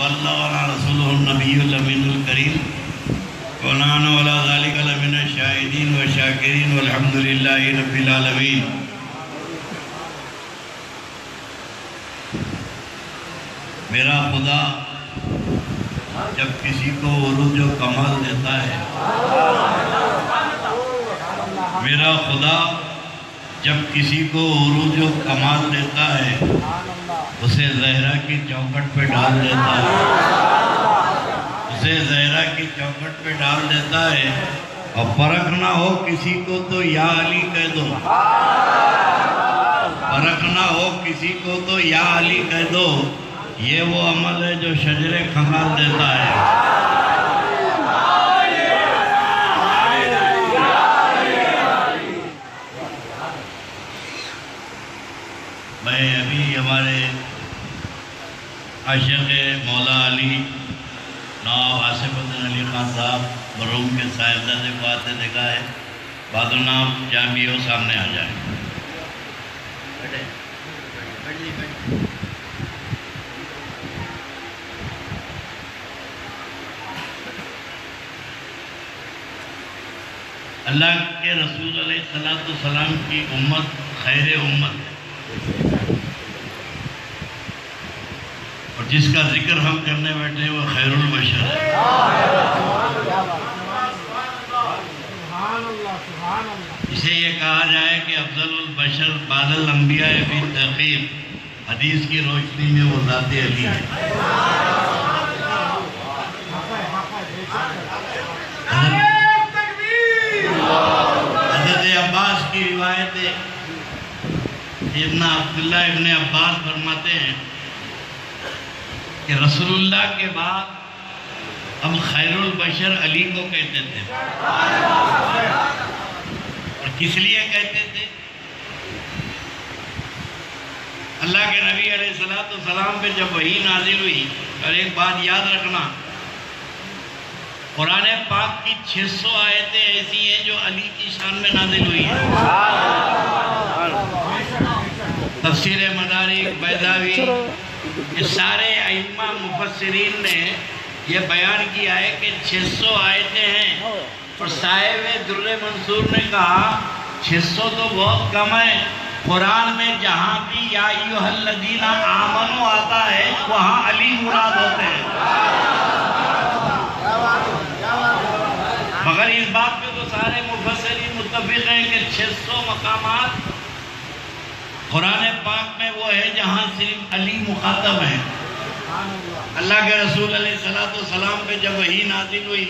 وبلغنا رسوله النبي الأمين الكريم ونحن على ذلك لمن الشاهدين والشاكرين والحمد لله رب العالمين. میرا خدا جب کسی کو عروج و کمال دیتا ہے، میرا خدا جب کسی کو عروج و کمال دیتا ہے اسے زہرا کی چوکھٹ پہ ڈال دیتا ہے، اسے زہرا کی چوکھٹ پہ ڈال دیتا ہے. اور فرق نہ ہو کسی کو تو یا علی کہہ دو، فرق نہ ہو کسی کو تو یا علی کہہ دو. یہ وہ عمل ہے جو شجر کمال دیتا ہے. میں ابھی ہمارے عاشق مولا علی نواب آصف الدین علی خان صاحب مرحوم کے صاحبزادے کو آتے دیکھا ہے. بہادر نام جامعی ہو سامنے آ جائیں. اللہ کے رسول علیہ السلام کی امت خیر امت ہے، اور جس کا ذکر ہم کرنے بیٹھے ہیں وہ خیر البشر ہے. اسے یہ کہا جائے کہ افضل البشر بعد الانبیاء فی تحقیق، حدیث کی روشنی میں وہ ذات علی ہے. حضرت عباس کی روایت ہے، سیدنا عبداللہ ابن عباس فرماتے ہیں کہ رسول اللہ کے بعد ہم خیر البشر علی کو کہتے تھے. اور کس لیے کہتے تھے؟ اللہ کے نبی علیہ السلام پہ جب وحی نازل ہوئی، اور ایک بات یاد رکھنا، قرآن پاک کی 600 آیتیں ایسی ہیں جو علی کی شان میں نازل ہوئی ہیں. تفسیر مدارک، بیضاوی، یہ سارے ائمہ مفسرین نے یہ بیان کیا ہے کہ 600 آیتیں ہیں. اور صاحب در منصور نے کہا 600 تو بہت کم ہے. قرآن میں جہاں بھی یا ایھا الذین آمنوا آتا ہے وہاں علی مراد ہوتے ہیں. مگر اس بات پہ تو سارے مفسرین متفق ہیں کہ 600 مقامات قرآن پاک میں وہ ہے جہاں صرف علی مخاطب ہیں. اللہ کے رسول علیہ السلام پہ جب وحی نازل ہوئی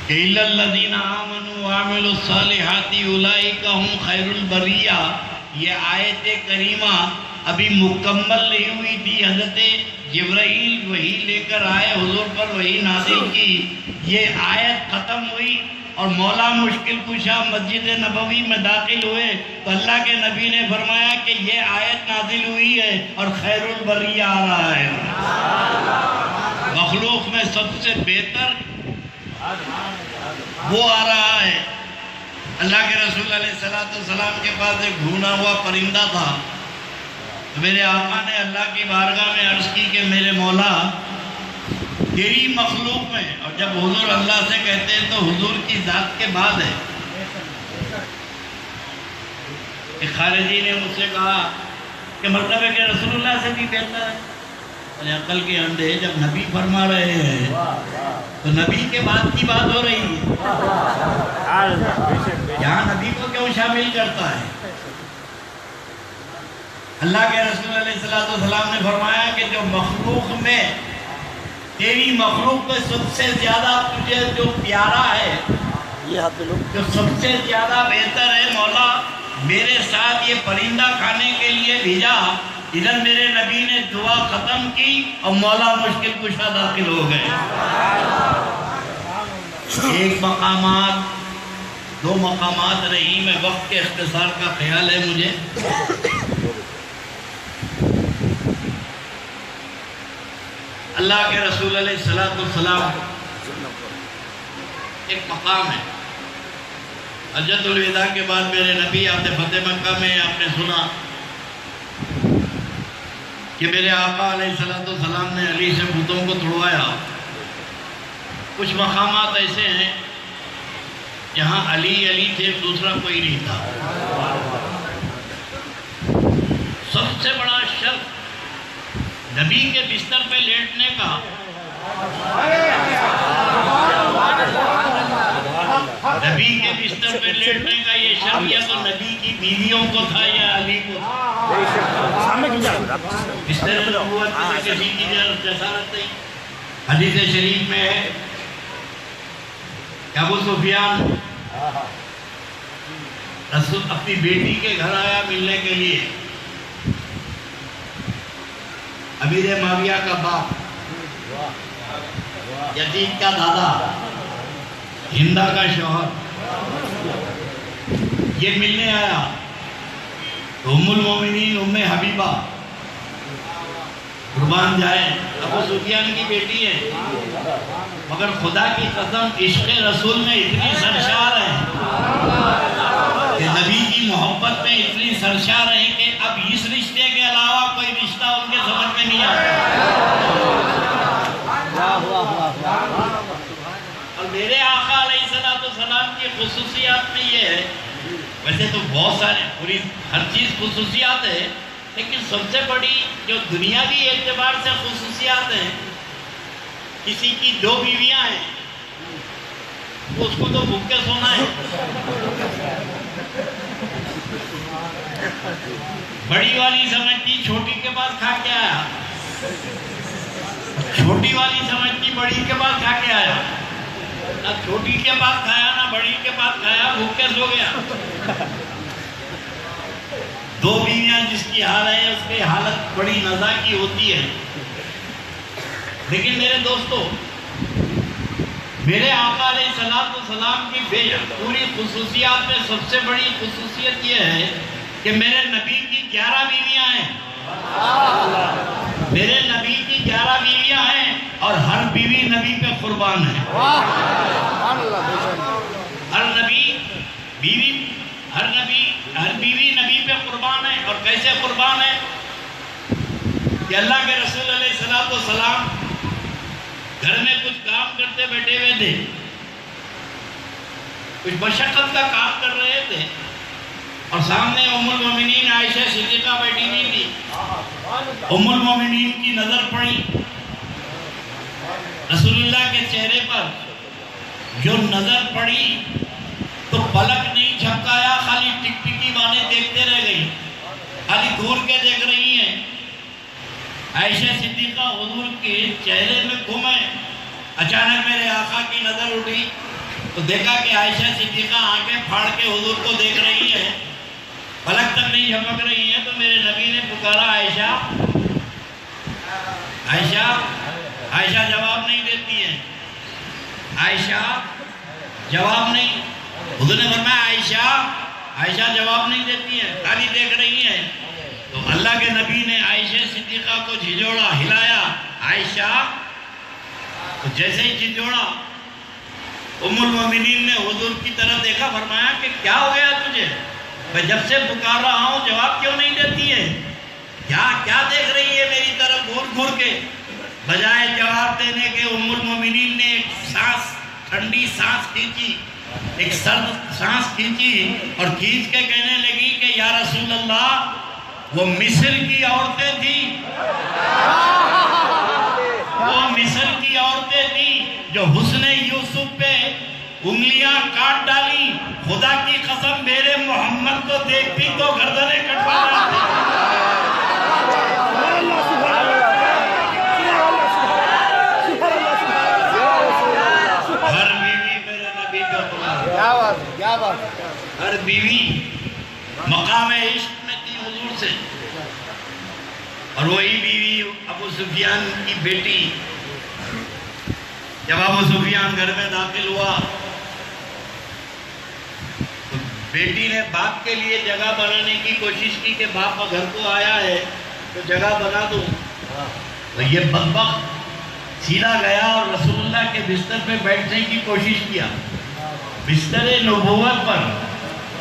کہ اِلَّا الَّذِينَ آمَنُوا وَعَمِلُوا الصَّالِحَاتِ أُولَئِكَ هُمْ خَيْرُ الْبَرِيَّةِ، یہ آیت کریمہ ابھی مکمل نہیں ہوئی تھی. حضرت جبرائیل وحی لے کر آئے، حضور پر وحی نازل کی، یہ آیت ختم ہوئی اور مولا مشکل کشا مسجد نبوی میں داخل ہوئے تو اللہ کے نبی نے فرمایا کہ یہ آیت نازل ہوئی ہے اور خیر البریہ آ رہا ہے. مخلوق میں سب سے بہتر وہ آ رہا ہے. اللہ کے رسول علیہ السلام کے پاس ایک بھونا ہوا پرندہ تھا. میرے آقا نے اللہ کی بارگاہ میں عرض کی کہ میرے مولا تیری مخلوق میں، اور جب حضور اللہ سے کہتے ہیں تو حضور کی ذات کے بعد ہے. ایک خارجی نے مجھ سے کہا کہ مطلب ہے کہ رسول اللہ سے بھی بہتر ہے. عقل کے اندھے، جب نبی فرما رہے ہیں تو نبی کے بعد کی بات ہو رہی ہے، یہاں نبی کو کیوں شامل کرتا ہے؟ اللہ کے رسول علیہ السلام نے فرمایا کہ جو مخلوق میں، تیری مخلوق میں سب سے زیادہ تجھے جو پیارا ہے، جو سب سے زیادہ بہتر ہے، مولا میرے ساتھ یہ پرندہ کھانے کے لیے بھیجا. ادھر میرے نبی نے دعا ختم کی اور مولا مشکل کشا داخل ہو گئے. ایک مقامات، دو مقامات رہی، میں وقت کے اختصار کا خیال ہے مجھے. اللہ کے رسول علیہ السلام ایک مقام ہے. حجۃ الوداع کے بعد میرے نبی آتے فتح مکہ میں، آپ نے سنا کہ میرے آقا علیہ السلام نے علی سے بتوں کو توڑوایا. کچھ مقامات ایسے ہیں جہاں علی علی تھے، دوسرا کوئی نہیں تھا. سب سے بڑا شرف نبی کے بستر پہ لیٹنے کا نبی کے بستر پہ لیٹنے کا یہ شرف یا تو نبی کی بیویوں کو تھا یا علی کو تھا. بستر نبوت میں کسی کی جسارت نہیں. حدیث شریف میں ہے کہ ابو سفیان رسول اپنی بیٹی کے گھر آیا ملنے کے لیے. امیر معاویہ کا باپ، یزید کا دادا، ہندا کا شوہر، یہ ملنے آیا. تو ام المومنین ام حبیبہ قربان جائے ابو سفیان کی بیٹی ہے، مگر خدا کی قسم عشق رسول میں اتنی سرشار ہے کہ نبی کی محبت میں اتنی سرشار ہے کہ اب اس رشتے کے علاوہ کوئی رشتہ ان کے سمجھ میں نہیں آتا. اور میرے آقا علیہ السلام کی خصوصیات میں یہ ہے، ویسے تو بہت سارے پوری ہر چیز خصوصیات ہے، لیکن سب سے بڑی جو دنیاوی اعتبار سے خصوصیات ہیں، کسی کی 2 بیویاں ہیں، اس کو تو بھوک کے سونا ہے. بڑی والی سمجھتی چھوٹی کے پاس کھا کے آیا، چھوٹی والی سمجھتی بڑی کے پاس کھا کے آیا. نہ چھوٹی کے پاس کھایا نہ بڑی کے پاس کھایا، بھوک کے سو گیا. 2 بیویاں جس کی حال ہے اس کی حالت بڑی نزا کی ہوتی ہے. لیکن میرے دوستو، میرے آقا علیہ السلام کی پوری خصوصیات میں سب سے بڑی خصوصیت یہ ہے کہ میرے نبی کی 11 بیویاں ہیں. میرے نبی کی 11 بیویاں ہیں اور ہر بیوی نبی پہ قربان ہے. ہر بیوی نبی پہ قربان ہے. اور کیسے قربان ہے کہ اللہ کے رسول علیہ السلام گھر میں کچھ کام کرتے بیٹھے ہوئے تھے، کچھ مشقت کا کام کر رہے تھے، اور سامنے ام المومنین عائشہ صدیقہ بیٹھی ہوئی تھی. ام المومنین کی نظر پڑی رسول اللہ کے چہرے پر. جو نظر پڑی تو پلک نہیں جھپکایا، خالی ٹک ٹکی بانے دیکھتے رہ گئی، خالی گھور کے دیکھ رہی ہیں. عائشہ صدیقہ حضور کے چہرے میں گھومے. اچانک میرے آقا کی نظر اٹھی تو دیکھا کہ عائشہ صدیقہ آنکھیں پھاڑ کے حضور کو دیکھ رہی ہیں، پلک تک نہیں جھپک رہی ہیں. تو میرے نبی نے پکارا عائشہ. عائشہ عائشہ جواب نہیں دیتی ہے. عائشہ جواب نہیں. حضور نے فرمایا عائشہ جواب نہیں دیتی ہے، خالی دیکھ رہی ہے. تو اللہ کے نبی نے عائشہ صدیقہ کو جھنجھوڑا، ہلایا. عائشہ. تو جیسے ہی جھنجھوڑا، ام المومنین نے حضور کی طرف دیکھا، فرمایا کہ کیا ہو گیا تجھے؟ میں جب سے پکار رہا ہوں جواب کیوں نہیں دیتی ہے؟ کیا دیکھ رہی ہے میری طرف گھور گھور کے؟ بجائے جواب دینے کے ام المومنین نے ایک ٹھنڈی سانس کھینچی، ایک سرد سانس کھینچی اور کھینچ کے کہنے لگی کہ یا رسول اللہ، وہ مصر کی عورتیں تھیں، وہ مصر کی عورتیں تھیں جو حسن یوسف پہ انگلیاں کاٹ ڈالی. خدا کی قسم میرے محمد کو دیکھتی تو گردنیں کٹوا ڈالتی. ہر بیوی میرے نبی کا غلام، ہر بیوی مقام عشق میں تھی حضور سے. اور وہی بیوی ابو سفیان کی بیٹی، جب ابو سفیان گھر میں داخل ہوا تو بیٹی نے باپ کے لیے جگہ بنانے کی کوشش کی کہ باپ گھر کو آیا ہے تو جگہ بنا دوں. تو یہ بدبخت سیدھا گیا اور رسول اللہ کے بستر پہ بیٹھنے کی کوشش کیا، بستر نبوت پر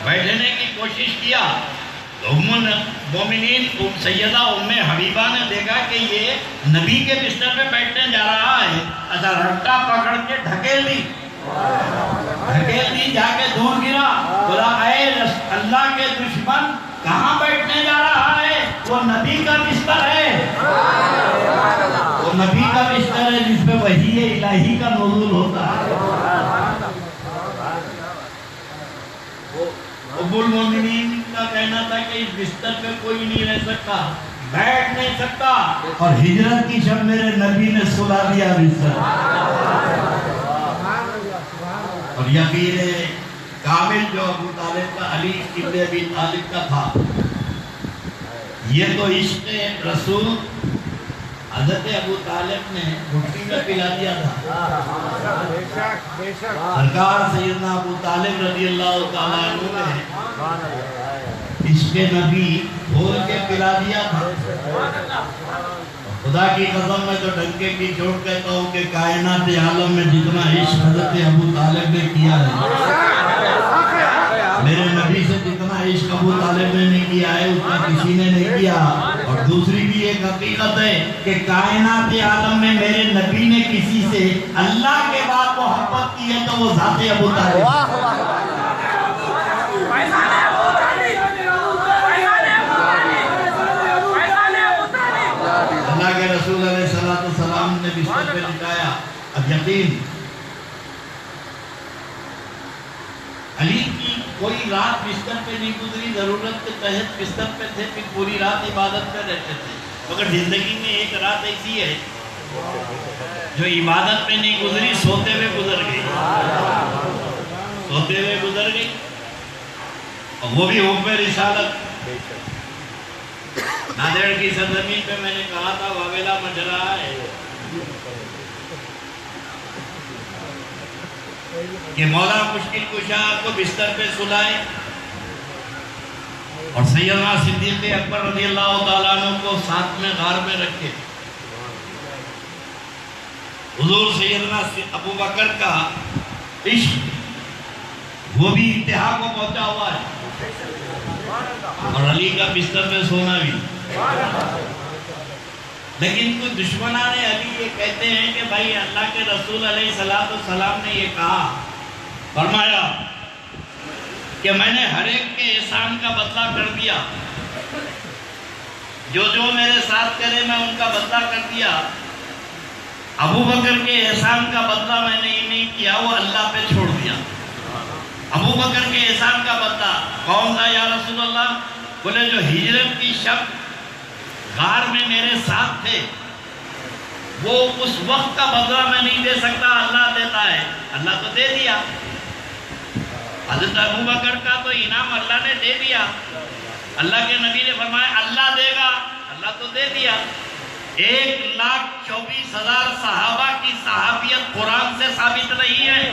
بیٹھنے کی کوشش کیا. ام المومنین سیدہ ام حبیبہ نے دیکھا کہ یہ نبی کے بستر پہ بیٹھنے جا رہا ہے، اچھا رٹا پکڑ کے ڈھکیل دی جا کے دور گرا، بولا اے اللہ کے دشمن کہاں بیٹھنے جا رہا ہے؟ وہ نبی کا بستر ہے، وہ نبی کا بستر ہے جس پہ وحی الہی کا نزول ہوتا ہے۔ ام المومنین کا کہنا تھا کہ اس بستر پہ کوئی نہیں رہ سکتا، بیٹھ نہیں سکتا، اور ہجرت کی شب میرے نبی نے سلا دیا بستر۔ اور یقین کامل جو ابو طالب کا، علی ابن ابی طالب کا تھا، یہ تو عشق رسول حضرت ابو طالب نے گھٹی میں پلا دیا تھا۔ سرکار سیدنا ابو طالب رضی اللہ تعالیٰ عنہ نے عشق نبی بول کے پلا دیا تھا۔ خدا کی قسم میں تو ڈنکے کی چوٹ کہتا ہوں کہ کائنات عالم میں جتنا عشق حضرت ابو طالب نے کیا ہے، میرے نبی سے جتنا عشق ابو طالب نے نہیں کیا ہے اتنا کسی نے نہیں کیا۔ اور دوسری بھی ایک حقیقت ہے کہ کائنات عالم میں میرے نبی نے کسی سے اللہ کے بعد محبت کی ہے تو وہ ذات ابو طالب۔ اللہ کے رسول علیہ السلام نے بستر پہ لٹایا۔ اب یقین علی کی کوئی رات بستر پہ نہیں گزری، ضرورت کے تحت بستر پہ تھے، پھر پوری رات عبادت پہ رہتے تھے، مگر زندگی میں ایک رات ایسی ہے جو عبادت پہ نہیں گزری، سوتے ہوئے گزر گئی، سوتے ہوئے گزر گئی، اور وہ بھی حکم رسالت۔ نادر کی سرزمین پہ میں نے کہا تھا واویلا مچ رہا ہے کہ مولا مشکل کشا کو بستر پہ سلائے اور سیدنا صدیق اکبر رضی اللہ تعالیٰ عنہ کو ساتھ میں غار میں رکھے۔ حضور سیدنا ابو بکر کا عشق وہ بھی انتہا کو پہنچا ہوا ہے، اور علی کا بستر پہ سونا بھی۔ لیکن کچھ دشمنان علی یہ کہتے ہیں کہ بھائی اللہ کے رسول علیہ السلام نے یہ کہا، فرمایا کہ میں نے ہر ایک کے احسان کا بدلہ کر دیا، جو جو میرے ساتھ کرے میں ان کا بدلہ کر دیا، ابو بکر کے احسان کا بدلہ میں نے نہیں کیا، وہ اللہ پہ چھوڑ دیا۔ ابو بکر کے احسان کا بدلہ کون تھا یا رسول اللہ؟ بولے جو ہجرت کی شب غار میں میرے ساتھ تھے، وہ اس وقت کا بدلہ میں نہیں دے سکتا، اللہ دیتا ہے، اللہ تو دے دیا۔ حضرت ابو بکر کا تو انعام اللہ نے دے دیا، اللہ کے نبی نے فرمایا اللہ دے گا، اللہ تو دے دیا۔ 1,24,000 صحابہ کی صحابیت قرآن سے ثابت نہیں ہے،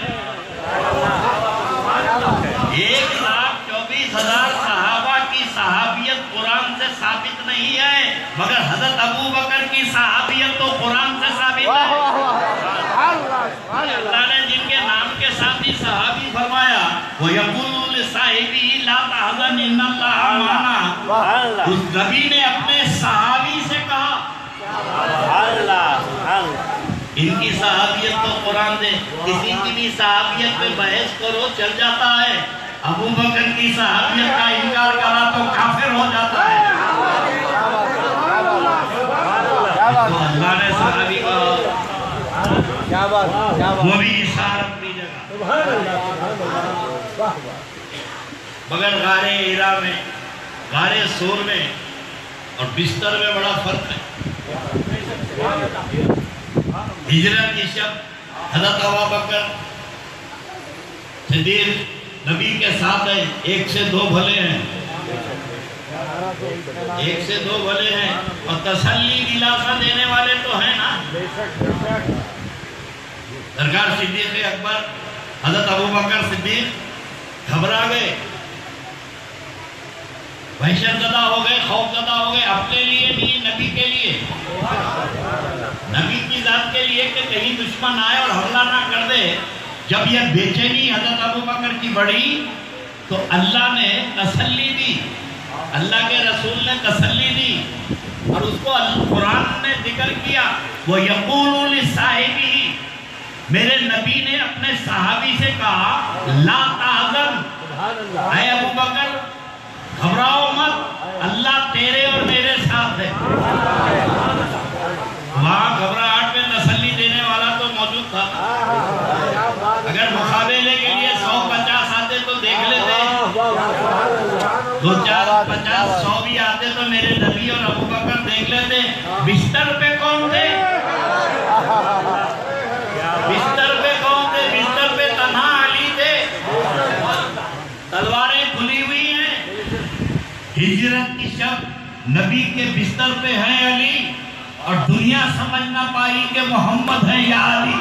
1,24,000 صحابہ کی صحابیت قرآن سے ثابت نہیں ہے، مگر حضرت ابو بکر کی صحابیت تو قرآن سے ثابت ہے۔ اللہ نے جن کے نام کے ساتھ ہی صحابی فرمایا، وَيَقُولُ لِصَاحِبِهِ لَا تَحْزَنْ إِنَّ اللَّهَ مَعَنَا، اس نبی نے اپنے صحابی سے کہا، ان کی صحابیت تو قرآن دے، کسی کی بھی صحابیت پہ بحث کرو چل جاتا ہے، ابو بکر کی صحابیت کا انکار کرا تو کافر ہو جاتا ہے۔ تو اللہ نے صحابی کہا، وہ بھی اشارت اپنی جگہ، مگر غار ہیرا میں، غار سور میں اور بستر میں بڑا فرق ہے۔ ہجرت کی شب حضرت ابو بکر صدیق نبی کے ساتھ ہے، 1 سے 2 بھلے ہیں، 1 سے 2 بھلے ہیں، اور تسلی دلاسا دینے والے تو ہیں نا۔ سرکار صدیق اکبر حضرت ابو بکر صدیق گھبرا گئے، وحشت زدہ ہو گئے، خوف زدہ ہو گئے، اپنے لیے نہیں نبی کے لیے، نبی کی ذات کے لیے کہ کہیں دشمن آئے اور حملہ نہ کر دے۔ جب یہ بے چینی حضرت ابو بکر کی بڑھی تو اللہ نے تسلی دی، اللہ کے رسول نے تسلی دی اور اس کو قرآن نے ذکر کیا، وہ یقول لصاحبہ، میرے نبی نے اپنے صحابی سے کہا لا تحزن، اے ابو بکر گھبراؤ مت، اللہ تیرے اور میرے ساتھ ہے۔ وہاں گھبراہٹ میں تسلی دینے والا تو موجود تھا، اگر مقابلے کے لیے 150 آتے تو دیکھ لیتے، 250 100 بھی آتے تو میرے نبی اور ابو بکر دیکھ لیتے۔ بستر پہ کون تھے؟ بستر پہ کون تھے؟ بستر پہ تنہا علی تھے، تلواریں کھلی ہوئی ہیں، ہجرت کی شب نبی کے بستر پہ ہیں علی، اور دنیا سمجھ نہ پائی کہ محمد ہے یا علی۔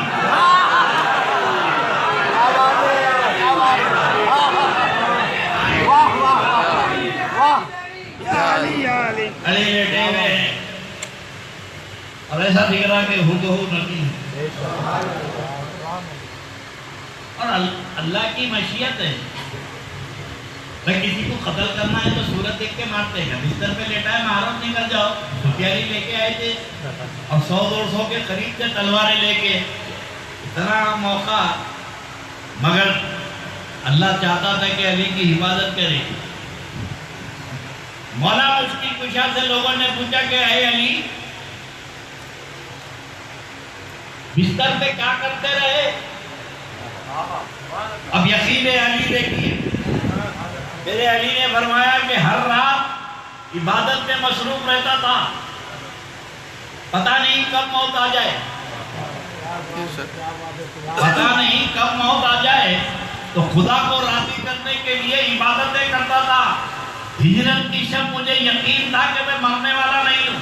علی لیٹے ہوئے ہیں اور ایسا دکھ رہا کہ ہو نبی ہے، اور اللہ کی مشیت ہے، کسی کو قتل کرنا ہے تو صورت دیکھ کے مارتے ہیں، بستر پہ لیٹا ہے محرم نکل جاؤ، ہتھیاری لے کے آئے تھے اور 100-150 کے قریب سے تلواریں لے کے، اتنا موقع، مگر اللہ چاہتا تھا کہ علی کی حفاظت کرے۔ مولا مشکل کشا سے لوگوں نے پوچھا کہ اے علی بستر پہ کیا کرتے رہے؟ اب یقین علی دیکھیے، میرے علی نے فرمایا کہ ہر رات عبادت میں مصروف رہتا تھا، پتہ نہیں کب موت آ جائے، پتہ نہیں کب موت آ جائے، تو خدا کو راضی کرنے کے لیے عبادتیں کرتا تھا۔ ہجرت کی شب مجھے یقین تھا کہ میں مرنے والا نہیں ہوں،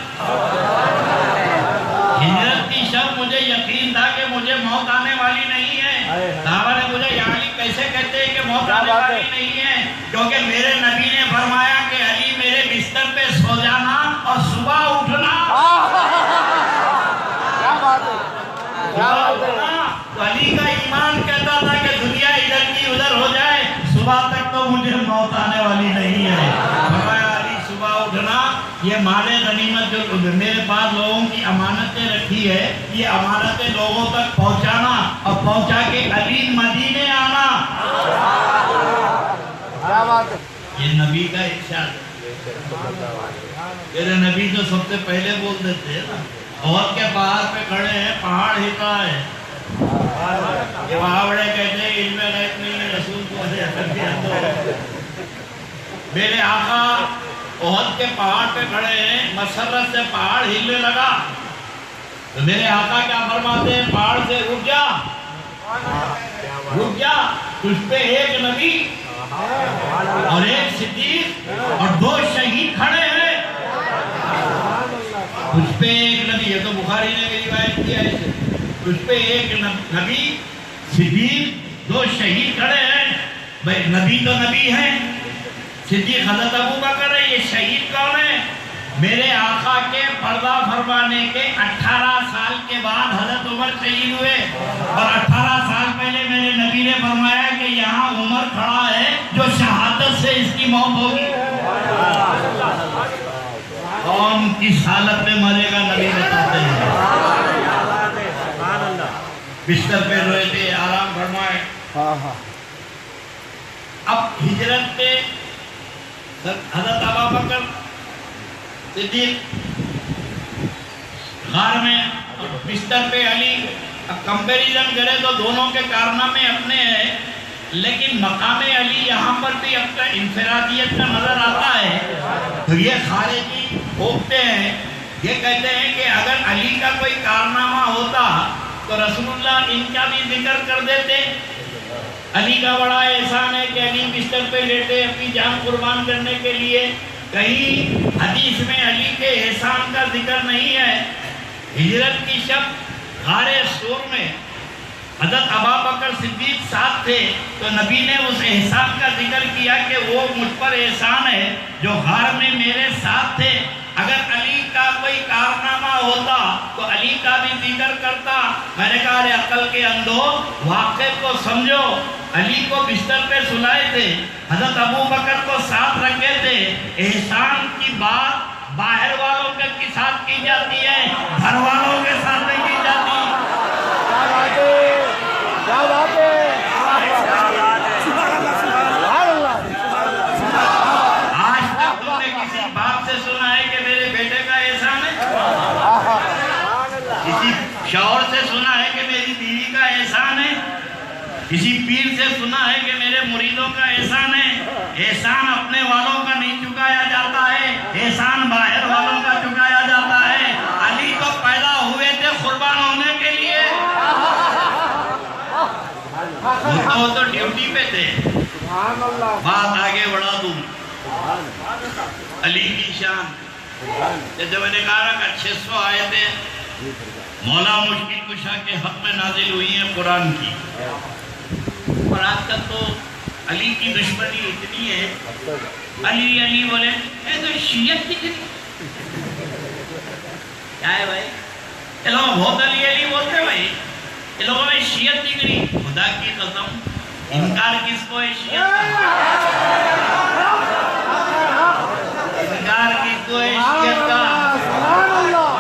ہجرت کی شب مجھے یقین تھا کہ مجھے موت آنے والی نہیں ہے۔ صحابہ نے مجھے یا علی کیسے کہتے ہیں کہ موت آنے والی نہیں ہے؟ کیونکہ میرے نبی نے فرمایا کہ علی میرے بستر پہ سو جانا اور صبح اٹھنا، تو علی کا ایمان کہتا تھا کہ دنیا ادھر کی ادھر ہو جائے، صبح تک تو مجھے موت آنے والی نہیں ہے۔ فرمایا علی صبح اٹھنا، یہ مال غنیمت جو میرے پاس لوگوں کی امانتیں رکھی ہے، یہ امانتیں لوگوں تک پہنچانا اور پہنچا کے علی مدینے آنا، یہ نبی کا ارشاد ہے۔ میرے نبی تو سب سے پہلے بول دیتے ہیں نا، عہد کے پہاڑ پہ کھڑے ہیں، پہاڑ ہلتا ہے، یہ وہاں بڑے کہتے ہیں علم غیب نہیں ہے، رسول کو میرے آقا عہد کے پہاڑ پہ کھڑے ہیں، مسرت سے پہاڑ ہلنے لگا تو میرے آقا کیا فرماتے ہیں؟ پہاڑ سے رک جا، رک جا، تجھ پہ ایک نبی اور ایک صدیق اور 2 شہید کھڑے ہیں، تجھ پہ ایک نبی، یہ تو بخاری نے روایت کیا ہے، تجھ پہ ایک نبی، صدیق، 2 شہید کھڑے ہیں۔ بھائی نبی تو نبی ہیں، صدیق حضرت ابو بکر ہے، یہ شہید کون ہے؟ میرے آقا کے پردہ فرمانے کے 18 سال کے بعد حضرت عمر شہید ہوئے، اور 18 سال پہلے میرے نبی نے فرمایا کہ یہاں عمر کھڑا ہے جو شہادت سے اس کی موت ہوگی۔ کون کس حالت میں مرے گا نبی بتاتے ہیں، بستر پہ روئے تھے، آرام فرمائے۔ اب ہجرت پہ حضرت ابوبکر صدیق غار میں، بستر پہ علی، اب کمپیریزن کرے تو دونوں کے کارنامے اپنے ہیں، لیکن مقام علی یہاں پر بھی اپنا انفرادیت کا نظر آتا ہے۔ تو یہ خارجی بھوکتے ہیں، یہ کہتے ہیں کہ اگر علی کا کوئی کارنامہ ہوتا تو رسول اللہ ان کا بھی ذکر کر دیتے۔ علی کا بڑا احسان ہے کہ علی بستر پہ لیٹے اپنی جان قربان کرنے کے لیے، کہیں حدیث میں علی کے احسان کا ذکر نہیں ہے۔ ہجرت کی شب غار سور میں حضرت ابوبکر صدیق ساتھ تھے، تو نبی نے اس احسان کا ذکر کیا کہ وہ مجھ پر احسان ہے جو غار میں میرے ساتھ تھے، اگر علی کا کوئی کارنامہ ہوتا تو علی کا بھی ذکر کرتا. میں نے کہا رے عقل کے اندھو واقعے کو سمجھو. علی کو بستر پہ سلائے تھے, حضرت ابو بکر کو ساتھ رکھے تھے. احسان کی بات باہر والوں کے ساتھ کی جاتی ہے, گھر والوں کے ساتھ نہیں کی جاتی. آج تک تم نے کسی باپ سے سنا ہے کہ میرے بیٹے کا احسان ہے؟ کسی شوہر سے سنا ہے کہ میری بیوی کا احسان ہے؟ کسی پیر سے سنا ہے کہ میرے مریدوں کا احسان ہے؟ احسان اپنے والوں کا نہیں چکایا جاتا ہے, احسان باہر والوں کا چکایا جاتا ہے. علی تو پیدا ہوئے تھے قربان ہونے کے لیے, وہ تو ڈیوٹی پہ تھے. بات آگے بڑھا دوں. علی کی شان, جیسے میں نے کہا کہ 600 آیتیں مولا مشکل کشا کے حق میں نازل ہوئی ہیں قرآن کی. اور آج کل تو علی کی دشمنی اتنی ہے, علی علی بولے اے تو شیعت دکھ رہی کیا ہے بھائی. یہ لوگ بہت علی علی بولتے ہیں بھائی, یہ لوگوں میں شیعت دکھ رہی. خدا کی قسم انکار کس کو ہے شیعت کا؟ انکار کس کو ہے شیعت کا؟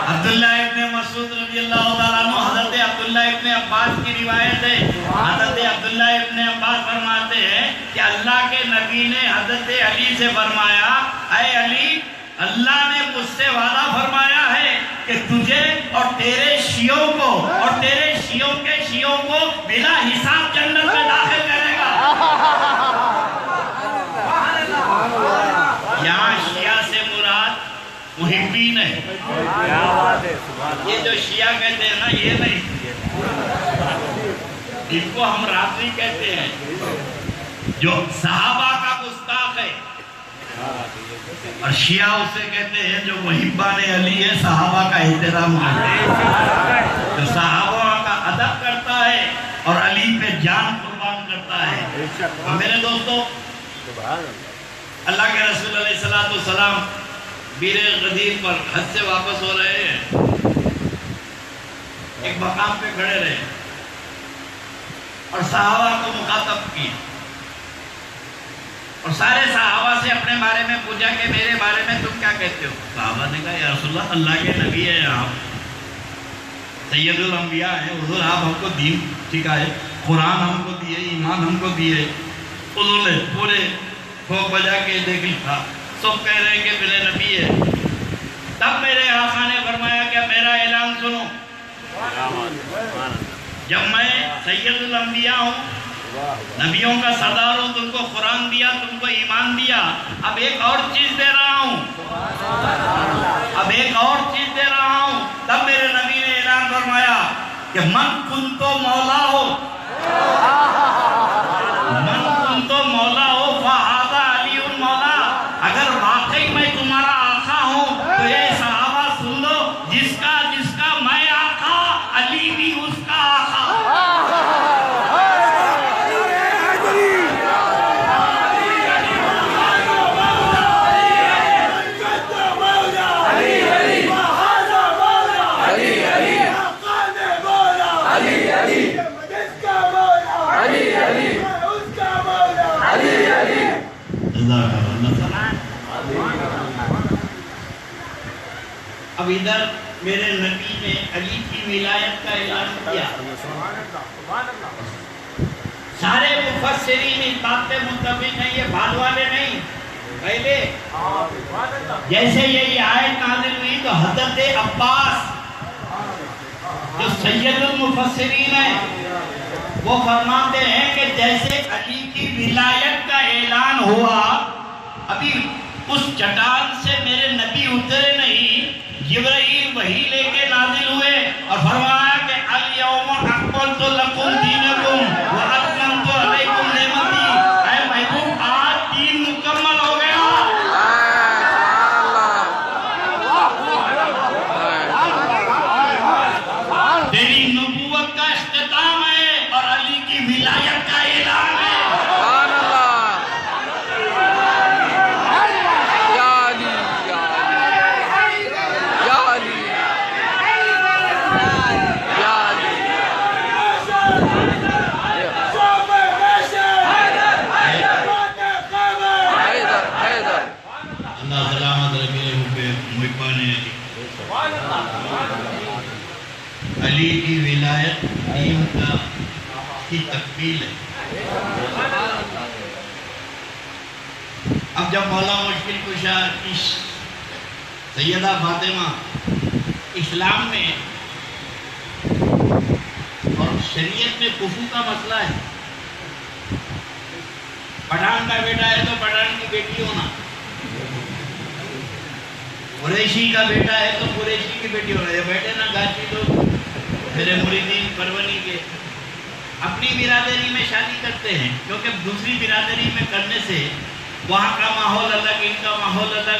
عبداللہ ابن مسعود رضی اللہ تعالیٰ عنہ, حضرت عبداللہ ابن عباس کی روایت ہے. حضرت عبداللہ ابن عباس فرماتے ہیں کہ اللہ کے نبی نے حضرت علی سے فرمایا, اے علی, اللہ نے مجھ سے وعدہ فرمایا ہے کہ تجھے اور تیرے شیعوں کو اور تیرے شیعوں کے شیعوں کو بلا حساب جنت میں داخل کرے گا. یہاں شیعہ سے مراد محبین ہے. یہ جو شیعہ کہتے ہیں نا, یہ نہیں, ان کو ہم رافضی کہتے ہیں, جو صحابہ کا گستاخ ہے. اور شیعہ اسے کہتے ہیں جو محبان علی ہے, صحابہ کا احترام کرتے ہیں, جو صحابہ کا ادب کرتا ہے اور علی پہ جان قربان کرتا ہے. اور میرے دوستو, اللہ کے رسول علیہ السلام بیر غدیر پر حج سے واپس ہو رہے ہیں. ایک مقام پہ کھڑے رہے اور صحابہ کو مخاطب کی, اور سارے صحابہ سے اپنے بارے میں پوچھا کہ میرے بارے میں تم کیا کہتے ہو. صحابہ نے کہا یا رسول اللہ, اللہ کے نبی ہے, آپ سید الانبیاء ہیں, حضور آپ ہم کو دین سکھائے, قرآن ہم کو دیے, ایمان ہم کو دیے. حضور نے پورے ٹھوک بجا کے دیکھ لیا, سب کہہ رہے ہیں کہ میرے نبی ہے. تب میرے آقا نے فرمایا کہ میرا اعلان سنو, جب میں سید الانبیاء ہوں, نبیوں کا سردار ہوں, تم کو قرآن دیا, تم کو ایمان دیا, اب ایک اور چیز دے رہا ہوں, اب ایک اور چیز دے رہا ہوں. تب میرے نبی نے اعلان فرمایا کہ من کنتو مولا ہو, من کنتو مولا ہو فہذا علی مولا. اگر واقعی میں تمہارا آقا ہوں تو یہ صحابہ سن لو, جس کا میں آقا, علی بھی اس کا آقا. اب ادھر میرے نبی نے علی کی ولایت کا اعلان کیا. سارے مفسرین اس بات پہ متفق ہیں, یہ بعد والے نہیں, پہلے جیسے یہ آیت نازل ہوئی تو حضرت عباس جو سید المفسرین ہیں وہ فرماتے ہیں کہ جیسے علی کی ولایت کا اعلان ہوا, ابھی اس چٹان سے میرے نبی اترے نہیں, جبرائیل وحی لے کے نازل ہوئے اور فرمایا کہ الیوم اکملت لکم دینکم واتممت علیکم نعمتی. اے محبوب, آج دین مکمل ہو گیا. تیری نبوت کا اختتام ہے اور علی کی ولایت کا اعلان ہے. آیت دین کا کی تکمیل ہے۔ اب جب مولا مشکل کشا سیدہ فاطمہ اسلام میں اور شریعت میں کفو کا مسئلہ ہے، پٹھان کا بیٹا ہے تو پٹھان کی بیٹی ہونا، قریشی کا بیٹا ہے تو قریشی کی بیٹی ہونا۔ یہ بیٹے نا گاچی لوگ میرے مریدین پرونی کے اپنی برادری میں شادی کرتے ہیں، کیونکہ دوسری برادری میں کرنے سے وہاں کا ماحول الگ، ان کا ماحول الگ،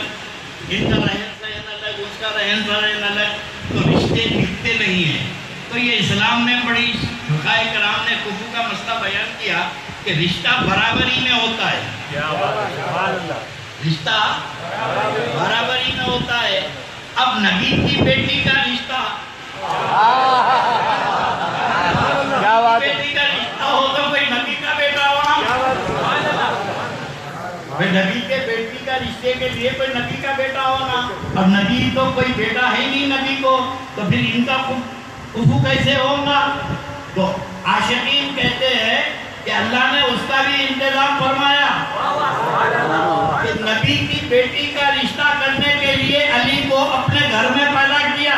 ان کا رہن سہن الگ، اس کا رہن سہن الگ، تو رشتے ملتے نہیں ہیں۔ تو یہ اسلام میں بڑی فقہائے کرام نے کفو کا مسئلہ بیان کیا کہ رشتہ برابری میں ہوتا ہے، رشتہ برابری میں ہوتا ہے۔ اب نبی کی بیٹی کا رشتہ بیٹی کا رشتہ ہو تو کوئی نبی کا بیٹا ہونا، نبی کے بیٹی کا رشتے کے لیے کوئی نبی کا بیٹا ہونا، اور نبی تو کوئی بیٹا ہے نہیں نبی کو، تو پھر ان کا کفو کیسے ہوگا؟ تو عاشقین کہتے ہیں کہ اللہ نے اس کا بھی انتظام فرمایا کہ نبی کی بیٹی کا رشتہ کرنے کے لیے علی کو اپنے گھر میں پیدا کیا،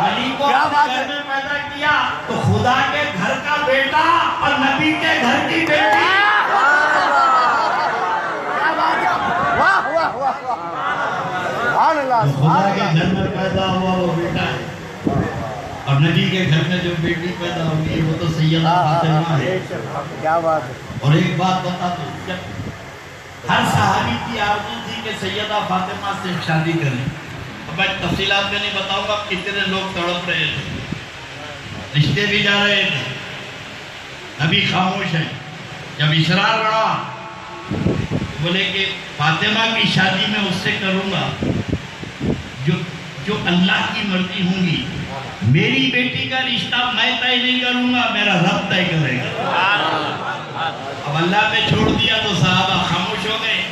علی کو اپنے گھر میں پیدا کیا، تو خدا کے گھر کا بیٹا اور نبی کے گھر کی بیٹی، خدا کے گھر میں پیدا ہوا وہ بیٹا ہے، اور نبی کے گھر میں جو بیٹی پیدا ہوگی وہ تو سیدہ فاطمہ ہے۔ کیا بات ہے۔ اور ایک بات بتا دوں، ہر صحابی کی آرزو تھی کہ سیدہ فاطمہ سے شادی کریں۔ اب میں تفصیلات میں نہیں بتاؤں گا کتنے لوگ تڑپ رہے تھے، رشتے بھی جا رہے تھے، نبی خاموش ہیں۔ جب اصرار رہا بولے کہ فاطمہ کی شادی میں اس سے کروں گا جو اللہ کی مرضی ہوں گی، میری بیٹی کا رشتہ میں طے نہیں کروں گا، میرا رب طے کرے گا۔ اب اللہ نے چھوڑ دیا تو صحابہ خاموش ہو گئے۔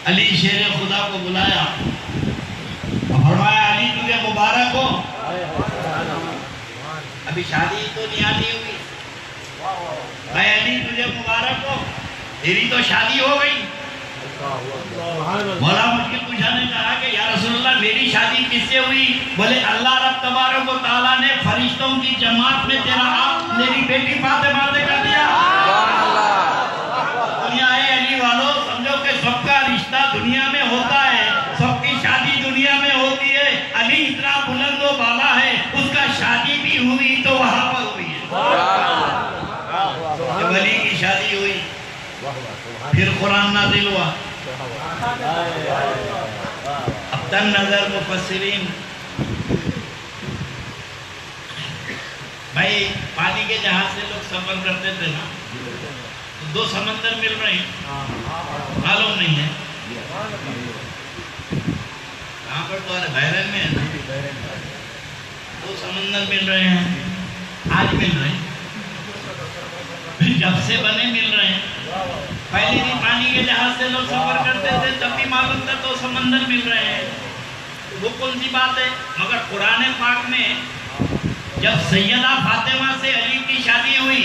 علی شیر خدا کو بلایا، فرمایا علی تجھے مبارک ہو، ابھی شادی تو نہیں آنی ہوگی، بھائی علی تجھے مبارک ہو، تیری تو شادی ہو گئی۔ مولا مشکل کشا نے کہا کہ یا رسول اللہ میری شادی کس سے ہوئی؟ بولے اللہ رب تبارک و تعالیٰ نے فرشتوں کی جماعت میں تیرا آپ میری بیٹی فاطمہ سے کر دیا۔ دنیا ہے علی والوں، سمجھو کہ سب کا رشتہ دنیا میں ہوتا ہے، سب کی شادی دنیا میں ہوتی ہے۔ علی اتنا بلند و بالا ہے، اس کا شادی بھی ہوئی تو وہاں پر ہوئی ہے۔ جب علی کی شادی ہوئی پھر قرآن نازل ہوا۔ اب تن نظر مفسرین، بھائی پانی کے جہاز سے لوگ سفر کرتے تھے نا، تو دو سمندر مل رہے ہیں، معلوم نہیں ہے کہاں پر، تو بحرین میں ہے، دو سمندر مل رہے ہیں، آج مل رہے ہیں، پھر جب سے بنے مل رہے ہیں۔ پہلے بھی پانی کے جہاز سے لوگ سفر کرتے تھے، تب بھی معلوم تھا تو سمندر مل رہے ہیں، وہ کون سی بات ہے؟ مگر قرآن پاک میں جب سیدہ فاطمہ سے علی کی شادی ہوئی،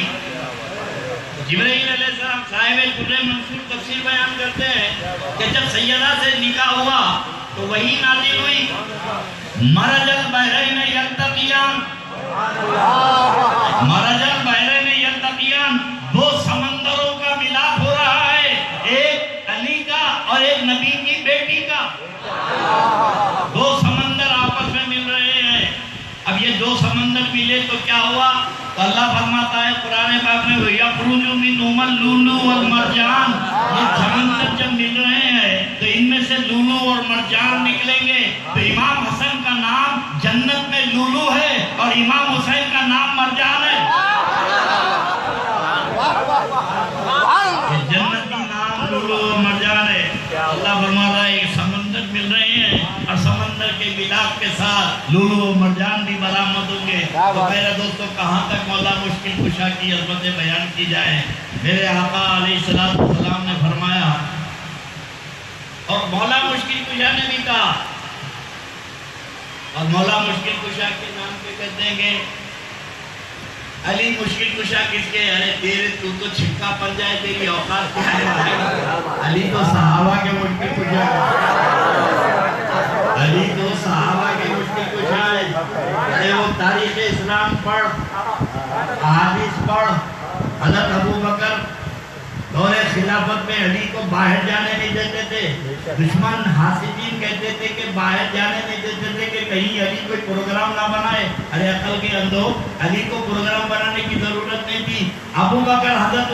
جبرائیل علیہ السلام صاحب در منصور تفسیر بیان کرتے ہیں کہ جب سیدہ سے نکاح ہوا تو وہی نازل ہوئی، مرج البحرین یلتقیان، مرج البحرین یلتقیان، دو سمندروں کا ملاپ ہو رہا ہے، ایک علی کا اور ایک نبی کی بیٹی کا، دو سمندر آپس میں مل رہے ہیں۔ اب یہ دو سمندر ملے تو کیا ہوا؟ تو اللہ فرماتا ہے قرآن پاک میں وَيَخْرُجُ مِنْهُمَا اللُّؤْلُؤُ وَالْمَرْجَانُ، یہ سمندر جب مل رہے ہیں تو ان میں سے لولو اور مرجان نکلیں گے۔ تو امام حسن کا نام جنت میں لولو ہے اور امام حسین کا نام مرجان ہے۔ جنت کا نام لولو اور مرجان ہے۔ اللہ فرماتا ہے سمندر مل رہے ہیں اور سمندر کے ملاپ کے ساتھ لولو و مرجان بھی برآمد ہوں گے۔ تو میرے دوستوں کہاں تک مولا مشکل کشا کی عظمتیں بیان کی جائیں؟ میرے آقا علیہ السلام نے فرمایا، اور مولا مشکل کشا نے بھی کہا اور مولا مشکل کشا کے نام پہ کہتے ہیں کہ علی مشکل کشا کس کے؟ ارے تیرے تو چھکا پڑ جائے، تیری اوقات کیا ہے بھائی؟ علی تو صحابہ کے مشکل کشا ہے، علی تو صحابہ کے مشکل کشا ہے۔ ارے وہ تاریخ اسلام پڑھ، احادیث پڑھ، حضرت ابو بکر دور خلافت میں علی کو باہر جانے نہیں دیتے تھے، دشمن حاسدین کہتے تھے کہ باہر جانے نہیں دیتے تھے کہ کہیں علی کوئی پروگرام نہ بنائے۔ ارے عقل کے اندھو، علی کو پروگرام بنانے کی ضرورت نہیں تھی۔ ابو بکر حضرت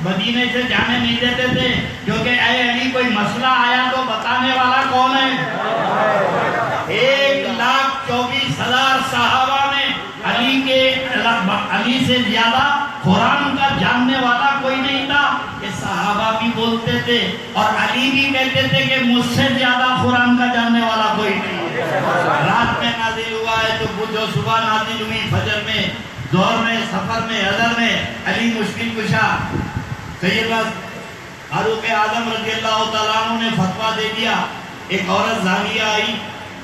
مدینے سے جانے نہیں دیتے تھے کیونکہ اے علی کوئی مسئلہ آیا تو بتانے والا کون ہے؟ 1,24,000 صحابہ میں علی سے زیادہ قرآن کا جاننے والا کوئی نہیں تھا۔ کہ صحابہ بھی بولتے تھے اور علی بھی کہتے تھے کہ مجھ سے زیادہ قرآن کا جاننے والا کوئی نہیں ہے۔ رات میں نازل ہوا ہے تو جو صبح نازل ہوئی، فجر میں، ظہر میں، سفر میں، عصر میں، علی مشکل کشا۔ سیدنا فاروق اعظم رضی اللہ تعالیٰ عنہ نے فتویٰ دے دیا، ایک عورت زانیہ آئی،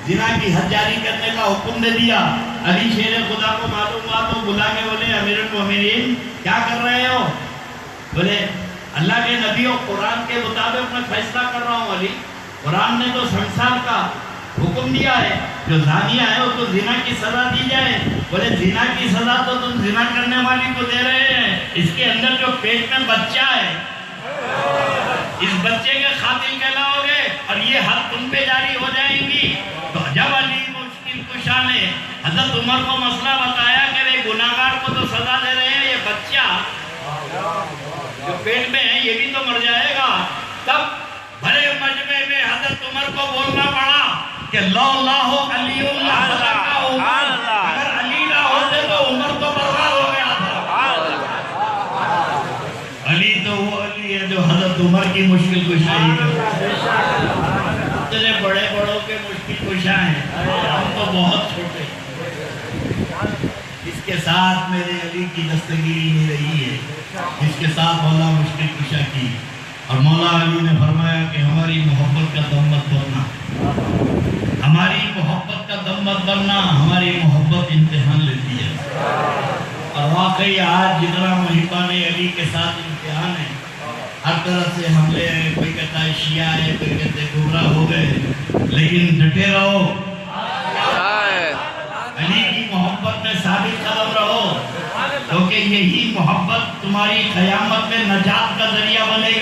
زنا کی حد جاری کرنے کا حکم دے دیا۔ علی شیر خدا کو معلوم ہوا تو بلا کے بولے امیر المومنین کیا کر رہے ہو؟ بولے اللہ کے نبی و قرآن کے مطابق میں فیصلہ کر رہا ہوں علی، قرآن نے تو سنسار کا حکم دیا ہے، جو زانیہ ہے وہ تو زنا کی سزا دی جائے۔ بولے زنا کی سزا تو تم زنا کرنے والی کو دے رہے ہیں، اس کے اندر جو پیٹ میں بچہ ہے اس بچے کے قاتل کہلاؤ گے اور یہ حد تم پہ جاری ہو جائیں گی۔ تو جب علی مشکل کشا نے حضرت عمر کو مسئلہ بتایا کہ وہ گناہگار کو تو سزا دے رہے ہیں، یہ بچہ جو پیٹ میں ہے یہ بھی تو مر جائے گا، تب بڑے مجمع میں حضرت عمر کو بولنا پڑا کہ لولا علی اگر علی نہ ہوتے تو عمر تو برباد ہو گیا تھا۔ علی تو وہ علی ہے جو حضرت عمر کی مشکل کشا ہے۔ اتنے بڑے بڑوں کے مشکل کشا ہیں، ہم تو بہت چھوٹے۔ اس کے ساتھ میرے علی کی دستگیری نہیں رہی ہے، اس کے ساتھ مولا مشکل کشا کی۔ اور مولا علی نے فرمایا کہ ہماری محبت کا دم مت بننا، ہماری محبت کا دم مت بننا، ہماری محبت امتحان لیتی ہے۔ اور واقعی آج جتنا محبان علی کے ساتھ امتحان ہے، ہر طرف سے حملے ہیں، کوئی کہتا ہے شیعہ ہے، کوئی کہتے ہیں گمراہ ہو گئے، لیکن ڈٹے رہو، علی کی محبت میں ثابت قدم رہو، کیونکہ یہی محبت تمہاری قیامت میں نجات کا ذریعہ بنے گی۔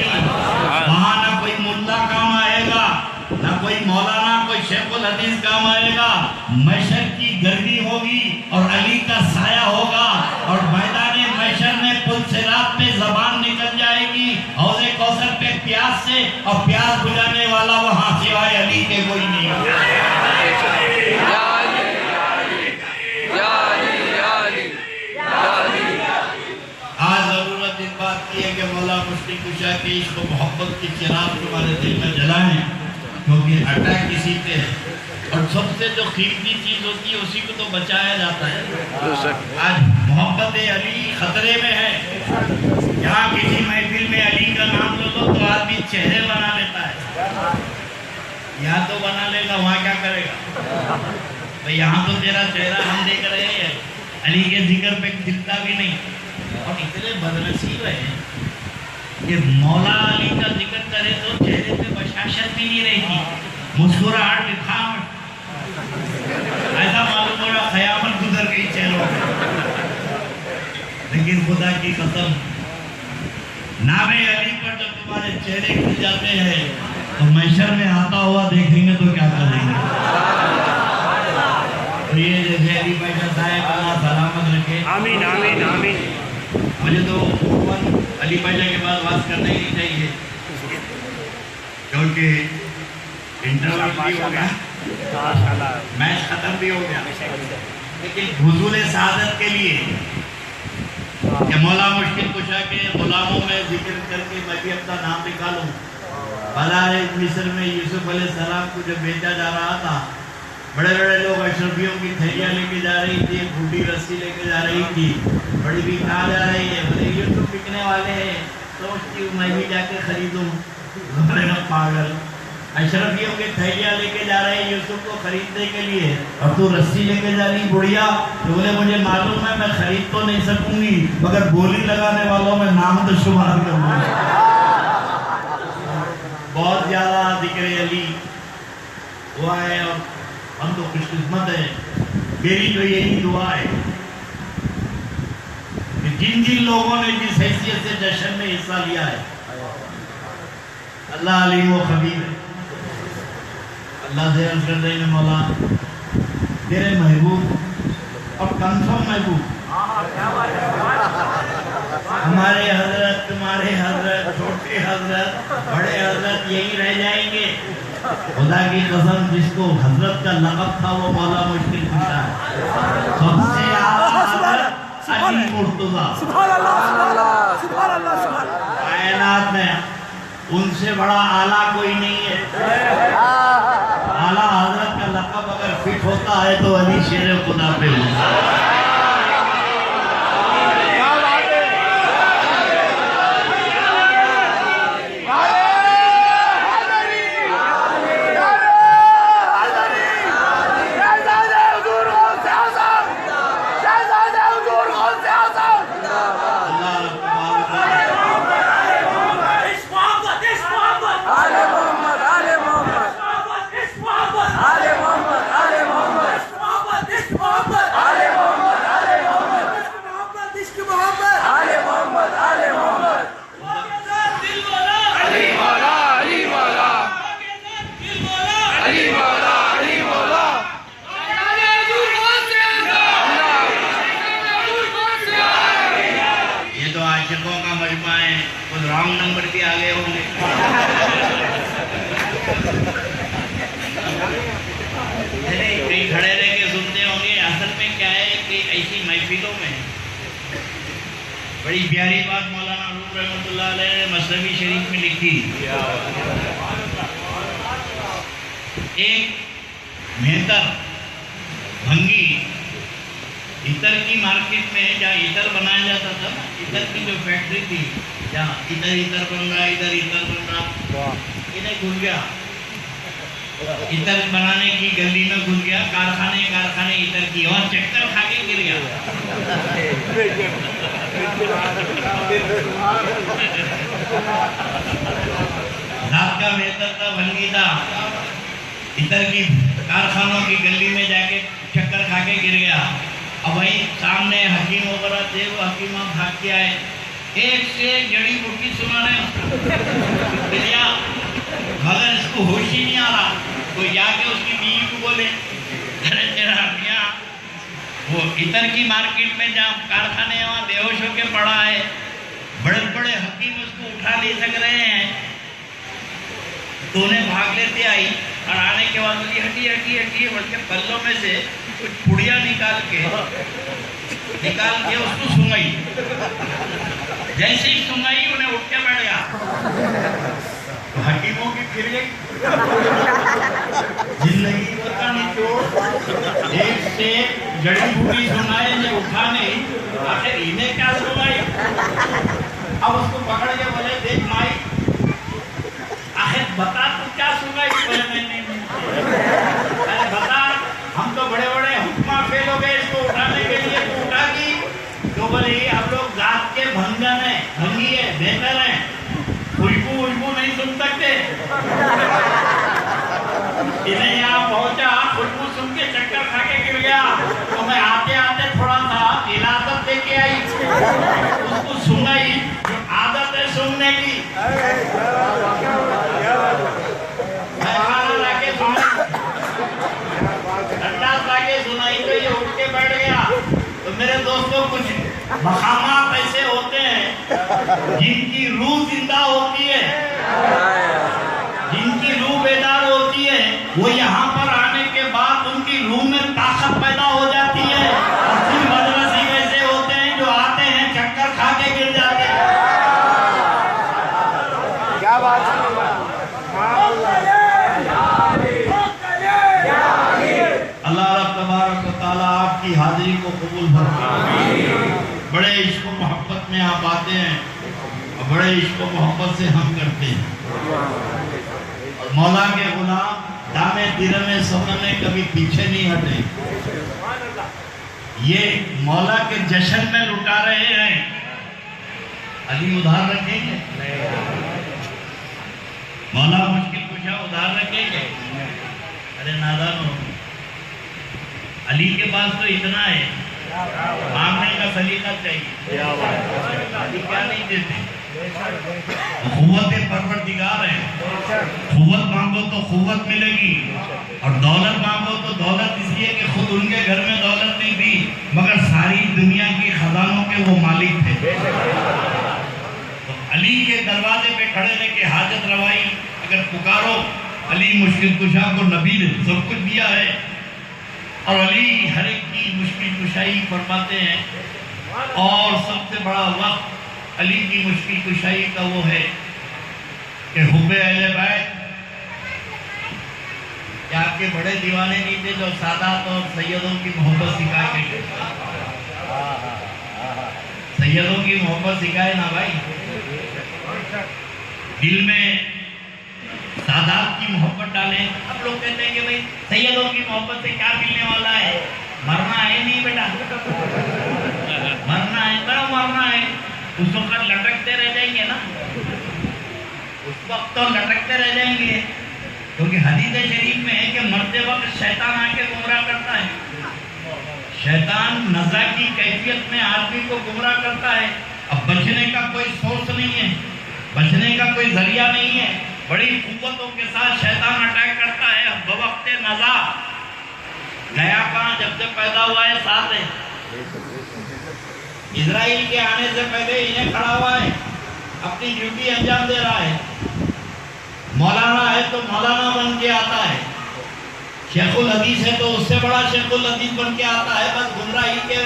وہاں نہ کوئی ملا کام آئے گا، نہ کوئی مولانا، کوئی شیخ الحدیث کام آئے گا، محشر کی گرمی ہوگی اور علی کا سایہ ہوگا، اور میدان محشر میں پل صراط پہ زبان نکل جائے گی حوض کوثر پہ پیاس سے، اور پیاس بجھانے والا وہاں سوائے علی کے کوئی نہیں ہوگا۔ آج ضرورت اس بات کی ہے کہ مولا مشکل کشا کے عشق و محبت کی چراغ تمہارے دل میں جلائیں، کیونکہ اٹیک کسی پہ ہے، اور سب سے جو قیمتی چیز ہوتی ہے اسی کو تو بچایا جاتا ہے۔ آج محبت علی خطرے میں ہے، جہاں کسی محفل میں علی کا نام لو تو آدمی چہرے بنا لیتا ہے، یہاں تو بنا لے گا، وہاں کیا کرے گا؟ بھئی یہاں تو تیرا چہرہ ہم دیکھ رہے ہیں، علی کے ذکر پہ دلتا بھی نہیں۔ اور اتنے بدنصیب ہیں کہ مولا علی کا ذکر کرے تو چہرے پہ بشاشت بھی نہیں رہتی، مسکراہٹ دکھاوٹ، ایسا معلوم ہو رہا قیامت گزر گئی چہروں پہ۔ لیکن خدا کی قسم، نام علی پر جب تمہارے چہرے کھل جاتے ہیں تو محشر میں آتا ہوا دیکھیں گے تو کیا کریں گے؟ تو یہ جیسے علی بھائی صاحب اللہ سلامت رکھے، آمین آمین آمین۔ مجھے تو علی بھائی کے بعد بات کرنا ہی نہیں چاہیے، کیونکہ انٹرویو بھی ہو گیا، میچ ختم بھی ہو گیا، لیکن حضور سعادت کے لیے کہ مولا مشکل کشا کے غلاموں میں ذکر کر کے میں بھی اپنا نام نکالوں۔ بلائے مصر میں یوسف علیہ السلام کو جب بھیجا جا رہا تھا، بڑے بڑے لوگ اشرفیوں کی تھیلیاں لے کے جا رہی تھی، بھوٹی رسی لے کے جا رہی تھی، بڑی بھی کہاں جا رہی ہے؟ بولے یہ تو بکنے والے ہیں، سوچتی ہوں میں بھی جا کے خریدوں۔ بولے نا پاگل، اشرفیوں کے تھیلیاں لے کے جا رہے ہیں یوسف کو خریدنے کے لیے، اور تو رسی لے کے جا رہی بڑھیا، تو بولے مجھے معلوم ہے میں خرید تو نہیں سکوں گی مگر بولی لگانے والوں میں نام تو شمار کروں گی۔ بہت زیادہ ذکر علی ہوا ہے اور ہم تو خوش قسمت ہیں۔ میری تو یہی دعا ہے کہ جن جن لوگوں نے جس حیثیت سے جشن میں حصہ لیا ہے، اللہ علیم و خبیر ہے۔ اللہ سے عرض کر رہے ہیں مولا تیرے محبوب اور کنفرم محبوب ہمارے حضرت، تمہارے حضرت، چھوٹے حضرت، بڑے حضرت یہی رہ جائیں گے۔ خدا کی قسم جس کو حضرت کا لقب تھا وہ مولا مشکل کشا ہے، سب سے اعلیٰ حضرت علی مرتضیٰ، کائنات میں ان سے بڑا اعلیٰ کوئی نہیں ہے۔ اعلیٰ حضرت کا لقب اگر فٹ ہوتا ہے تو علی شیر خدا پہ ہوتا ہے۔ رانگ نمبر بھی آگے ہوں گے۔ کئی کھڑے رہ کے سنتے ہوں گے۔ اصل میں کیا ہے کہ ایسی محفلوں میں بڑی پیاری بات مولانا روم رحمۃ اللہ علیہ نے مثنوی شریف میں لکھی۔ ایک مہتر بھنگی عطر کی مارکیٹ میں جہاں عطر بنایا جاتا تھا نا، عطر کی جو فیکٹری تھی جہاں ادھر بن رہا ادھر بن رہا، انہیں گھل گیا عطر بنانے کی گلی میں گھل گیا، کارخانے عطر کی، اور چکر کھا کے گر گیا۔ ذات کا بہتر تھا، بھنگی تھا، عطر کی کارخانوں کی گلی میں جا کے چکر کھا کے گر گیا۔ اب وہیں سامنے حکیم وغیرہ تھے، وہ حکیمہ بھاگ کے آئے، ایک سے ایک جڑی بوٹی سنا رہے دلیا، مگر اس کو ہوش ہی نہیں آ رہا۔ کوئی جا کے اس کی بیوی کو بولے ارے تیرا میاں وہ عطر کی مارکیٹ میں جہاں کارخانے وہاں بے ہوش ہو کے پڑا ہے، بڑے بڑے حکیم اس کو اٹھا نہیں سک رہے ہیں، تو انہیں بھاگ لیتے آئی، اور آنے کے بعد بولی ہٹی بڑھ کے پلوں میں سے کچھ پڑیا نکال کے اس کو سنگائی۔ جیسے ہی سنگائی انہیں اٹھ کے بیٹھ گیا۔ حکیموں کی پھر گئی زندگی کا نچوڑ، ایک سے جڑی بوٹی سنائے جو اٹھا نہیں، آخر انہیں کیا سنائی؟ اب اس کو پکڑ کے بولے دیکھ مائی آخر بتا تو کیا سنائی؟ بولے نہیں ارے بتا، ہم تو بڑے بڑے حکمہ فیل ہو گئے اس کو اٹھانے کے لیے، تو اٹھا کی تو بولی ہم لوگ ذات کے بھنگن ہیں، بھنگی ہے، بہتر ہیں، خوشبو نہیں سن سکتے۔ انہیں یہاں پہنچا، خوشبو سن کے چکر کھا کے گر گیا، تو میں آتے آتے تھوڑا سا علاقت دے کے آئی، اس کو سنائی، جو عادت ہے سننے کی، سنائی تو یہ اٹھ کے بیٹھ گیا۔ تو میرے دوستوں کچھ مقامات ایسے ہوتے ہیں جن کی روح زندہ ہوتی ہے، جن کی روح بیدار ہوتی ہے، وہ یہاں پر آنے کے بعد ان کی روح میں طاقت پیدا ہو جاتی ہے، اور کچھ مدرسی ایسے ہوتے ہیں جو آتے ہیں چکر کھا کے گر جاتے ہیں۔ کیا بات ہے؟ اللہ رب تبارک و تعالیٰ آپ کی حاضری کو قبول فرمائے۔ بڑے عشق و محبت میں آپ آتے ہیں اور بڑے عشق و محبت سے ہم کرتے ہیں۔ مولا کے غلام دامے درمے سفر میں کبھی پیچھے نہیں ہٹے. یہ مولا کے جشن میں لٹا رہے ہیں. علی ادھار رکھیں گے؟ مولا مشکل کشا ادھار رکھیں گے؟ ارے نادانو، علی کے پاس تو اتنا ہے، مانگنے کا سلیقہ چاہیے. علی کیا نہیں دیتے؟ قوت پروردگار ہے. قوت مانگو تو قوت ملے گی، اور دولت مانگو تو دولت اس لیے کہ خود ان کے گھر میں دولت نہیں تھی مگر ساری دنیا کی خزانوں کے وہ مالک تھے. تو علی کے دروازے پہ کھڑے رہ کے حاجت روائی اگر پکارو، علی مشکل کشا کو نبی نے سب کچھ دیا ہے، اور علی ہر ایک کی مشکل کشائی فرماتے ہیں. اور سب سے بڑا وقت علی کی مشکل کشائی کا وہ ہے کہ حب اہل بیت. کہ آپ کے بڑے دیوانے نہیں تھے جو سادات اور سیدوں کی محبت سکھائے گئے؟ سیدوں کی محبت سکھائے نا بھائی. دل میں سادات کی محبت ڈالیں. اب لوگ کہتے ہیں کہ بھائی سیدوں کی محبت سے کیا ملنے والا ہے؟ مرنا ہے نہیں بیٹا، مرنا ہے نا، مرنا ہے. اس وقت لٹکتے رہ جائیں گے نا، اس وقت تو لٹکتے رہ جائیں گے. کیونکہ حدیث شریف میں ہے کہ مرتے وقت شیطان آ کے گمراہ کرتا ہے. شیطان نزا کی کیفیت میں آدمی کو گمراہ کرتا ہے. اب بچنے کا کوئی سورس نہیں ہے، بچنے کا کوئی ذریعہ نہیں ہے. بڑی قوتوں کے ساتھ شیطان اٹیک کرتا ہے. اب بوقت نزا گیا کہاں؟ جب سے پیدا ہوا ہے ساتھ ہے. اسرائیل کے آنے سے پہلے انہیں کھڑا ہوا ہے، اپنی ڈیوٹی انجام دے رہا ہے. مولانا ہے تو مولانا بن کے آتا ہے، شیخ الحدیث ہے تو اس سے بڑا شیخ الحدیث بن کے آتا ہے. بس گمراہی کے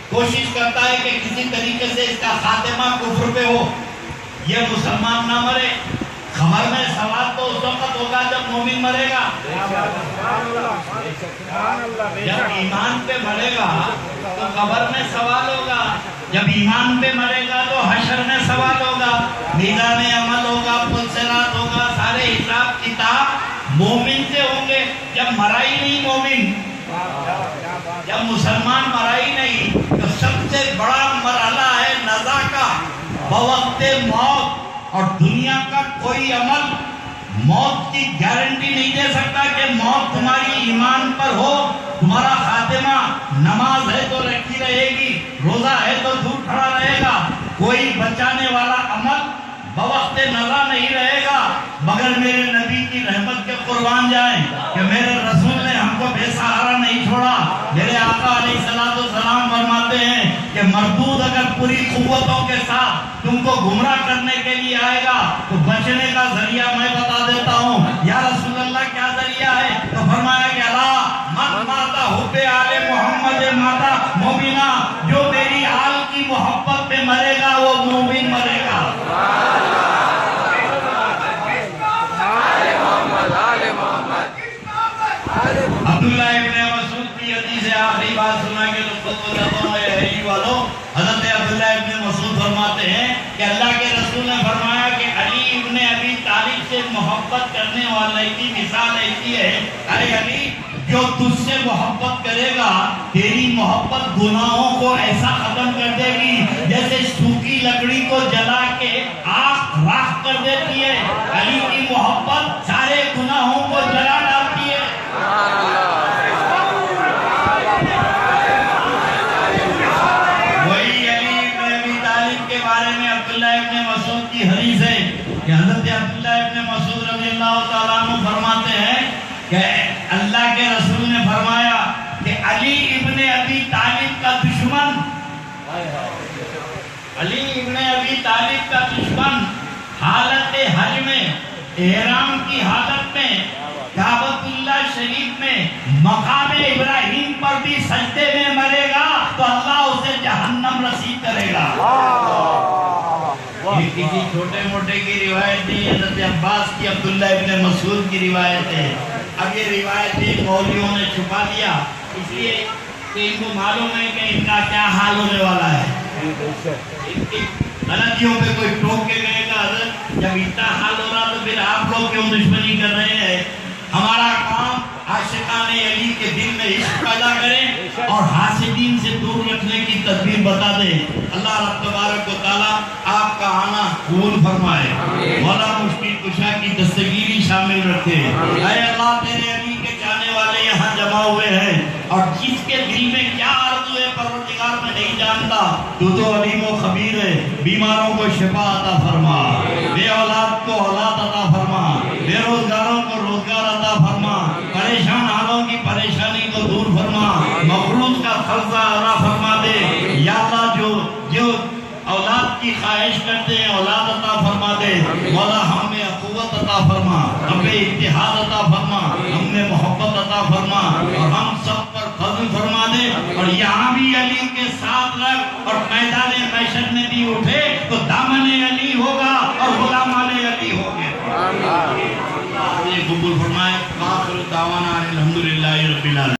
کوشش کرتا ہے کہ کسی طریقے سے اس کا خاتمہ کفر پہ ہو، یہ مسلمان نہ مرے. خبر میں سوال تو اس وقت ہوگا جب مومن مرے گا. جب ایمان پہ مرے گا تو خبر میں سوال ہوگا، جب ایمان پہ مرے گا تو حشر میں سوال ہوگا، میدان عمل ہوگا، پلسرات ہوگا. سارے حساب کتاب مومن سے ہوں گے. جب مرا ہی نہیں مومن، جب مسلمان مرا ہی نہیں، تو سب سے بڑا مرحلہ ہے نزا کا بوقت موت. اور دنیا کا کوئی عمل موت کی گارنٹی نہیں دے سکتا کہ موت تمہاری ایمان پر ہو. تمہارا خاتمہ نماز ہے تو رکھی رہے گی، روزہ ہے تو دور کھڑا رہے گا. کوئی بچانے والا عمل بوقت نزا نہیں رہے گا مگر میرے نبی کی رحمت کے قربان جائیں کہ میرے رسول نے ہم کو بے سہارا نہیں چھوڑا. میرے آقا علیہ السلام فرماتے ہیں کہ مردود اگر پوری قوتوں کے ساتھ تم کو گمراہ کرنے کے لیے آئے گا تو بچنے کا ذریعہ میں بتا دیتا ہوں. یا رسول اللہ کیا ذریعہ ہے؟ تو فرمایا کہ اللہ من ماتا حب آل محمد ماتا مومنہ، جو میری آل کی محبت پہ مرے گا وہ مومن مرے گا. عبداللہ ابن مسعود کی حدیث آخری بات سنا کے حضرت عبداللہ ابن مسعود فرماتے ہیں کہ اللہ کے رسول نے فرمایا کہ علی ابن ابی طالب سے محبت کرنے والے کی مثال ایسی ہے، ارے علی جو تجھ سے محبت کرے گا تیری محبت گناہوں کو ایسا ختم کر دے گی جیسے سوکھی لکڑی کو جلا کے آگ راکھ کر دیتی ہے. علی کی محبت سارے گناہوں کو جلا ڈالتی ہے. وہی علی ابن ابی طالب کے بارے میں عبداللہ ابن مسعود کی حدیث ہے کہ حضرت عبداللہ ابن مسعود رضی اللہ تعالیٰ عنہ فرماتے ہیں کہ اللہ کے رسول نے فرمایا کہ علی ابن ابی طالب کا دشمن، علی ابن ابی طالب کا دشمن حالت حج میں، احرام کی حالت میں، کعبۃ اللہ شریف میں، مقام ابراہیم پر بھی سجدے میں مرے گا تو اللہ اسے جہنم رسید کرے گا. یہ کسی چھوٹے موٹے کی روایت نہیں، حضرت عباس کی عبداللہ ابن مسعود کی روایت ہے. اب یہ روایت مولویوں نے چھپا دیا اس لیے کہ ان کو معلوم ہے کہ ان کا کیا حال ہونے والا ہے. ان کی غلطیوں پہ کوئی ٹوک کے کہے گا حضرت جب اتنا حال ہو رہا تو تو پھر آپ لوگ کیوں دشمنی کر رہے ہیں؟ ہمارا کام عاشقان علی کے دل میں عشق پیدا کریں اور حاسدین سے دور رکھنے کی تدبیر بتا دیں۔ اللہ رب تبارک و تعالیٰ آپ کا آنا قبول فرمائے، مولا مشکل کشا کی دستگیری شامل رکھے۔ اے اللہ تیرے علی کے جانے والے یہاں جمع ہوئے ہیں، اور جس کے دل میں کیا آرزو ہے پروردگار میں نہیں جانتا، تو علیم و خبیر ہے۔ بیماروں کو شفا عطا فرما، بے اولاد کو اولاد عطا فرما، بے روزگاروں کو روزگار عطا فرما، پریشان حالوں کی پریشانی کو دور فرما، مخلوق کا خلصہ عطا فرما دے۔ یا اللہ جو اولاد کی خواہش کرتے ہیں اولاد عطا فرما دے۔ مولا ہم میں قوت عطا فرما، ہم میں اتحاد عطا فرما، ہم میں محبت عطا فرما، اور ہم سب پر فضل فرما دے۔ اور یہاں بھی علی کے ساتھ رکھ، اور میدان محشر میں بھی اٹھے تو دامن علی ہوگا اور غلامان علی ہوگے۔ قبول فرمائے۔ آخر دعوانا الحمدللہ رب العالمین۔